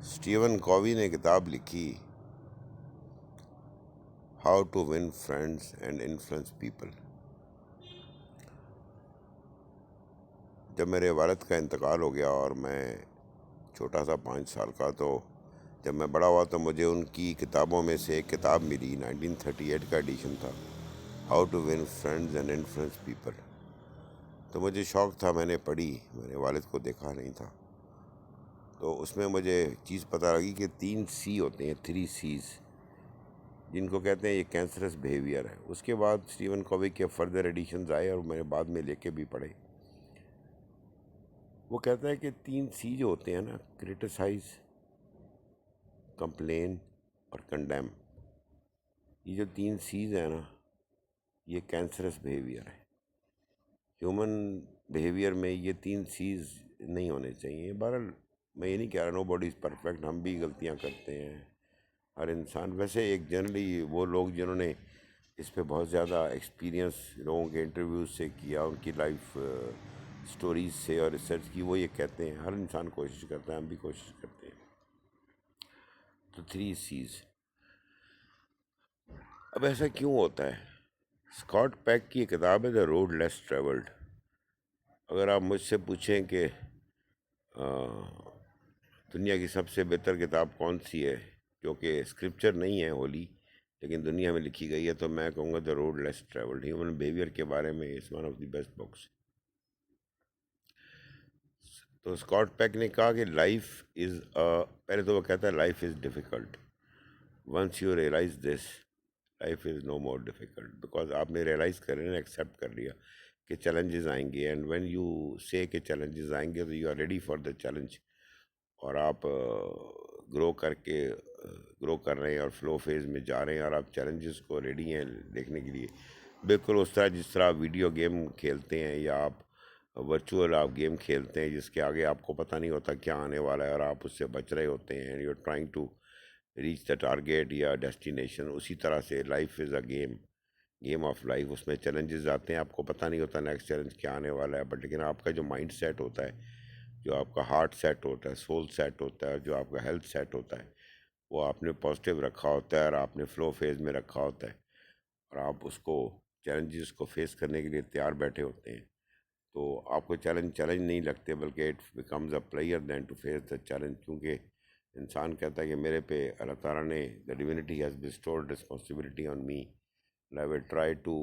Steven کووی نے کتاب لکھی how to win friends and influence people. جب میرے والد کا انتقال ہو گیا اور میں چھوٹا سا 5 سال کا، تو جب میں بڑا ہوا تو مجھے ان کی کتابوں میں سے ایک کتاب ملی، 1938 کا ایڈیشن تھا، how to win friends and influence people. تو مجھے شوق تھا، میں نے پڑھی، میں نے والد کو دیکھا نہیں تھا، تو اس میں مجھے چیز پتہ لگی کہ 3 سی ہوتے ہیں، 3 سیز، جن کو کہتے ہیں یہ کینسرس بیہیویئر ہے۔ اس کے بعد اسٹیون کووی کے فردر ایڈیشنز آئے اور میں نے بعد میں لے کے بھی پڑھے۔ وہ کہتا ہے کہ 3 سی جو ہوتے ہیں نا، کرٹیسائز، کمپلین اور کنڈیم، یہ جو 3 سیز ہیں نا، یہ کینسرس بیہیویئر ہے۔ ہیومن بیہیویئر میں یہ 3 سیز نہیں ہونے چاہیے۔ بہرحال میں یہ نہیں کہہ رہا نو باڈی از پرفیکٹ، ہم بھی غلطیاں کرتے ہیں، ہر انسان۔ ویسے ایک جنرلی وہ لوگ جنہوں نے اس پہ بہت زیادہ ایکسپیرینس لوگوں کے انٹرویوز سے کیا، ان کی لائف سٹوریز سے اور ریسرچ کی، وہ یہ کہتے ہیں ہر انسان کوشش کرتا ہے، ہم بھی کوشش کرتے ہیں۔ تو 3 سیز، اب ایسا کیوں ہوتا ہے؟ اسکاٹ پیک کی کتاب ہے دا روڈ لیس ٹریولڈ۔ اگر آپ مجھ سے پوچھیں کہ دنیا کی سب سے بہتر کتاب کون سی ہے جو کہ اسکرپچر نہیں ہے ہولی، لیکن دنیا میں لکھی گئی ہے، تو میں کہوں گا the road less travelled. Human behaviour کے بارے میں is one of the best books. تو اسکاٹ پیک نے کہا کہ لائف از پہلے تو وہ کہتا ہے life is difficult, once you realise this life is no more difficult, because آپ نے ریئلائز کر لیا، ایکسیپٹ کر لیا کہ چیلنجز آئیں گے، اینڈ وین یو سے کہ چیلنجز آئیں گے تو you are ready for the challenge, اور آپ گرو کر رہے ہیں اور فلو فیز میں جا رہے ہیں، اور آپ چیلنجز کو ریڈی ہیں دیکھنے کے لیے۔ بالکل اس طرح جس طرح آپ ویڈیو گیم کھیلتے ہیں یا آپ ورچوئل آپ گیم کھیلتے ہیں جس کے آگے آپ کو پتہ نہیں ہوتا کیا آنے والا ہے، اور آپ اس سے بچ رہے ہوتے ہیں، you are trying to reach the target یا ڈیسٹینیشن۔ اسی طرح سے life is a game of life, اس میں چیلنجز آتے ہیں، آپ کو پتہ نہیں ہوتا نیکسٹ چیلنج کیا آنے والا ہے، بٹ لیکن آپ کا جو مائنڈ سیٹ ہوتا ہے، جو آپ کا ہارٹ سیٹ ہوتا ہے، سول سیٹ ہوتا ہے، جو آپ کا ہیلتھ سیٹ ہوتا ہے، وہ آپ نے پازیٹیو رکھا ہوتا ہے، اور آپ نے فلو فیز میں رکھا ہوتا ہے، اور آپ اس کو چیلنجز کو فیس کرنے کے لیے تیار بیٹھے ہوتے ہیں، تو آپ کو چیلنج نہیں لگتے، بلکہ it becomes a player then to face the challenge. کیونکہ انسان کہتا ہے کہ میرے پہ اللہ تعالیٰ نے the divinity has bestowed responsibility on me, and I will try to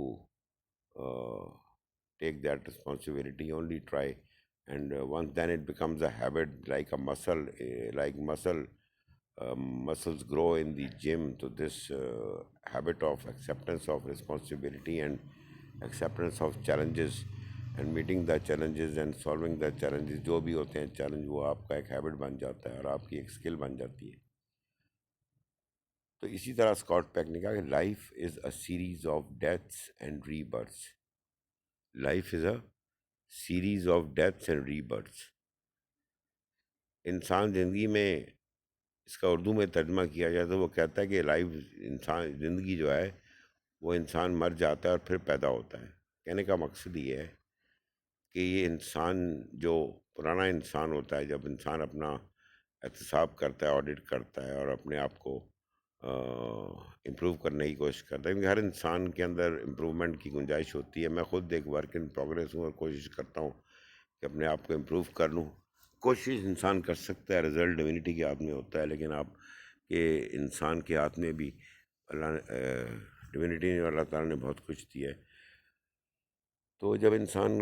take that responsibility, only try, and once then it becomes a habit like a muscle, muscles grow in the gym. So this habit of acceptance of responsibility and acceptance of challenges and meeting the challenges and solving the challenges، جو بھی ہوتے ہیں challenge, وہ آپ کا ایک habit بن جاتا ہے اور آپ کی ایک اسکل بن جاتی ہے۔ تو اسی طرح اسکاٹ پیک نے کہا کہ life is a series of deaths and rebirths, life is a series of deaths and rebirths. انسان زندگی میں، اس کا اردو میں ترجمہ کیا جائے تو وہ کہتا ہے کہ لائف، انسان زندگی جو ہے وہ انسان مر جاتا ہے اور پھر پیدا ہوتا ہے۔ کہنے کا مقصد یہ ہے کہ یہ انسان جو پرانا انسان ہوتا ہے، جب انسان اپنا احتساب کرتا ہے، آڈٹ کرتا ہے اور اپنے آپ کو امپروو کرنے کی کوشش کرتا ہے، کیونکہ ہر انسان کے اندر امپروومنٹ کی گنجائش ہوتی ہے۔ میں خود ایک ورک ان پروگریس ہوں اور کوشش کرتا ہوں کہ اپنے آپ کو امپروو کر لوں۔ کوشش انسان کر سکتا ہے، رزلٹ ڈیوینٹی کے ہاتھ میں ہوتا ہے، لیکن آپ کے انسان کے ہاتھ میں بھی اللہ ڈیوینٹی نے، اللہ تعالیٰ نے بہت کچھ دیا ہے۔ تو جب انسان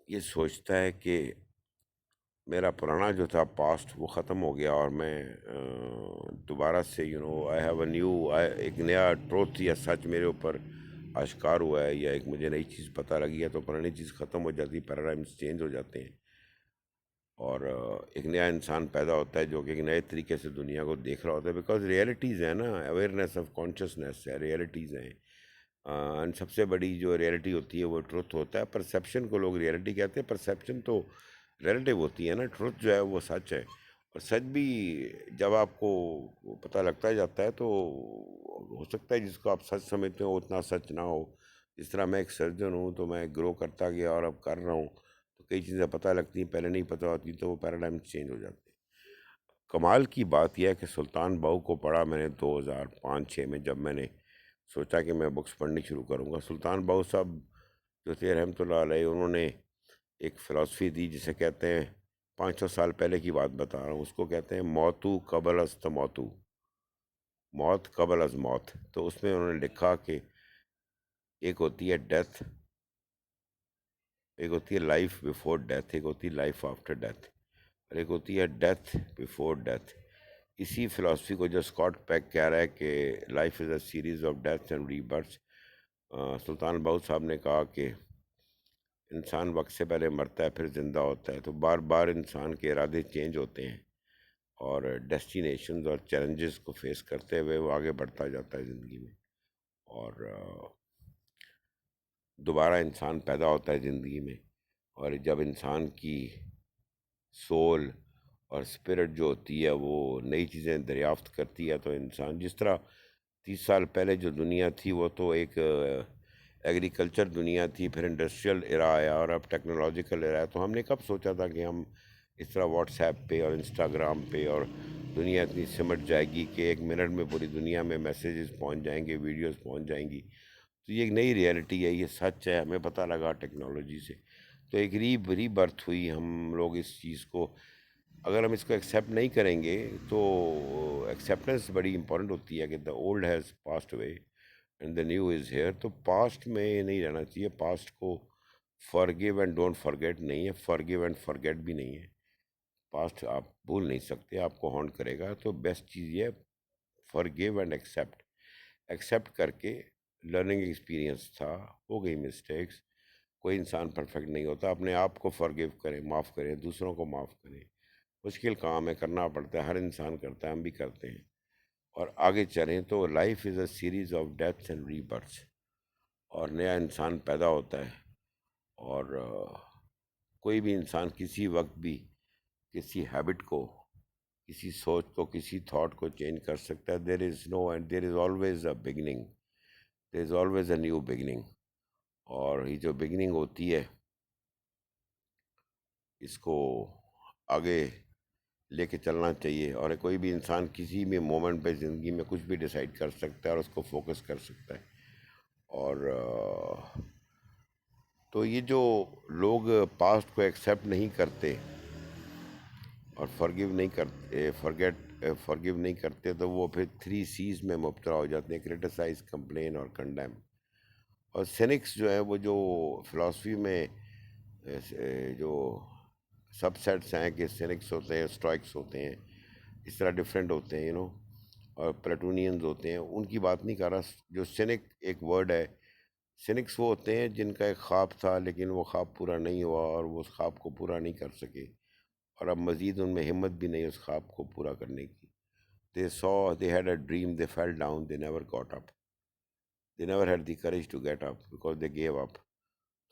یہ سوچتا ہے کہ میرا پرانا جو تھا پاسٹ وہ ختم ہو گیا اور میں دوبارہ سے آئی ہیو اے نیو، ایک نیا ٹروتھ یا سچ میرے اوپر آشکار ہوا ہے، یا ایک مجھے نئی چیز پتہ لگی ہے، تو پرانی چیز ختم ہو جاتی، پیراڈائمس چینج ہو جاتے ہیں، اور ایک نیا انسان پیدا ہوتا ہے جو کہ ایک نئے طریقے سے دنیا کو دیکھ رہا ہوتا ہے، بیکاز ریئلٹیز ہیں نا، اویئرنیس آف کانشیسنیس ہے، ریئلٹیز ہیں، اینڈ سب سے بڑی جو ریئلٹی ہوتی ہے وہ ٹروتھ ہوتا ہے۔ پرسیپشن کو لوگ ریئلٹی کہتے ہیں، پرسیپشن تو ریلیٹیو ہوتی ہے نا، ٹروتھ جو ہے وہ سچ ہے، اور سچ بھی جب آپ کو پتہ لگتا جاتا ہے تو ہو سکتا ہے جس کو آپ سچ سمجھتے ہو اتنا سچ نہ ہو۔ جس طرح میں ایک سرجن ہوں تو میں گرو کرتا گیا اور اب کر رہا ہوں، تو کئی چیزیں پتہ لگتی ہیں، پہلے نہیں پتہ ہوتی، تو وہ پیراڈائم چینج ہو جاتے ہیں۔ کمال کی بات یہ ہے کہ سلطان باہو کو پڑھا میں نے 2005-06 میں، جب میں نے سوچا کہ میں بکس پڑھنی شروع کروں گا۔ سلطان باہو صاحب جو تھے رحمۃ اللہ علیہ، انہوں نے ایک فلاسفی دی جسے کہتے ہیں، 500 سال پہلے کی بات بتا رہا ہوں، اس کو کہتے ہیں موتو قبل از تموتو، موت قبل از موت۔ تو اس میں انہوں نے لکھا کہ ایک ہوتی ہے ڈیتھ، ایک ہوتی ہے لائف بیفور ڈیتھ، ایک ہوتی ہے لائف آفٹر ڈیتھ، اور ایک ہوتی ہے ڈیتھ بیفور ڈیتھ۔ اسی فلاسفی کو جو اسکاٹ پیک کہہ رہا ہے کہ life is a series of death and rebirth, Sultan Bahu Sahib نے کہا کہ انسان وقت سے پہلے مرتا ہے پھر زندہ ہوتا ہے، تو بار بار انسان کے ارادے چینج ہوتے ہیں، اور ڈیسٹینیشنز اور چیلنجز کو فیس کرتے ہوئے وہ آگے بڑھتا جاتا ہے زندگی میں، اور دوبارہ انسان پیدا ہوتا ہے زندگی میں، اور جب انسان کی سول اور اسپرٹ جو ہوتی ہے وہ نئی چیزیں دریافت کرتی ہے، تو انسان جس طرح 30 سال پہلے جو دنیا تھی وہ تو ایک ایگریکلچر دنیا تھی، پھر انڈسٹریل ایرا آیا، اور اب ٹیکنالوجیکل ایرا ہے، تو ہم نے کب سوچا تھا کہ ہم اس طرح واٹس ایپ پہ اور انسٹاگرام پہ اور دنیا اتنی سمٹ جائے گی کہ ایک منٹ میں پوری دنیا میں میسیجز پہنچ جائیں گے، ویڈیوز پہنچ جائیں گی۔ تو یہ ایک نئی ریئلٹی ہے، یہ سچ ہے، ہمیں پتہ لگا ٹیکنالوجی سے۔ تو ایک ری برتھ ہوئی، ہم لوگ اس چیز کو، اگر ہم اس کو ایکسیپٹ نہیں کریں گے تو ایکسیپٹنس بڑی امپورٹنٹ ہوتی ہے کہ the old has passed away and the new is here. تو پاسٹ میں نہیں رہنا چاہیے، پاسٹ کو فرگیو اینڈ ڈونٹ فرگیٹ نہیں ہے، فرگیو اینڈ فرگیٹ بھی نہیں ہے۔ پاسٹ آپ بھول نہیں سکتے، آپ کو ہانٹ کرے گا، تو بیسٹ چیز یہ ہے فرگیو اینڈ ایکسیپٹ، ایکسیپٹ کر کے لرننگ ایکسپیرینس تھا، ہو گئی مسٹیکس، کوئی انسان پرفیکٹ نہیں ہوتا، اپنے آپ کو فرگیو کریں، معاف کریں، دوسروں کو معاف کریں، مشکل کام ہے، کرنا پڑتا ہے، ہر انسان کرتا ہے، ہم بھی کرتے ہیں، اور آگے چلیں۔ تو life is a series of death and rebirth, اور نیا انسان پیدا ہوتا ہے، اور کوئی بھی انسان کسی وقت بھی کسی ہیبٹ کو، کسی سوچ کو، کسی تھاٹ کو چینج کر سکتا ہے۔ There is no end there is always a beginning, there is always a new beginning, اور یہ جو بگننگ ہوتی ہے اس کو آگے لے کے چلنا چاہیے، اور کوئی بھی انسان کسی بھی مومنٹ پہ زندگی میں کچھ بھی ڈیسائیڈ کر سکتا ہے اور اس کو فوکس کر سکتا ہے، اور تو یہ جو لوگ پاسٹ کو ایکسیپٹ نہیں کرتے اور فرگیو نہیں کرتے، فرگیو نہیں کرتے، تو وہ پھر 3 C's میں مبتلا ہو جاتے ہیں: کرٹیسائز، کمپلین اور کنڈیم۔ اور سینکس جو ہے، وہ جو فلاسفی میں جو سب سیٹس ہیں کہ سینکس ہوتے ہیں، اسٹرائکس ہوتے ہیں، اس طرح ڈفرینٹ ہوتے ہیں، اور پلیٹونینز ہوتے ہیں، ان کی بات نہیں کر رہا۔ جو سینک ایک ورڈ ہے، سینکس وہ ہوتے ہیں جن کا ایک خواب تھا لیکن وہ خواب پورا نہیں ہوا، اور وہ اس خواب کو پورا نہیں کر سکے، اور اب مزید ان میں ہمت بھی نہیں اس خواب کو پورا کرنے کی۔ they had a dream, they fell down, they never got up, they never had the courage to get up because they gave up۔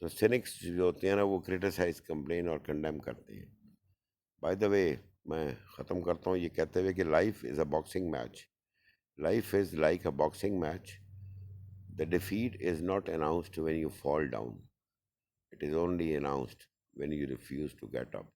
تو سینکس جو ہوتے ہیں نا، وہ کرٹیسائز، کمپلین اور کنڈیم کرتے ہیں۔ بائی دا وے، میں ختم کرتا ہوں یہ کہتے ہوئے کہ life is a boxing match, life is like a boxing match, the defeat is not announced when you fall down, it is only announced when you refuse to get up۔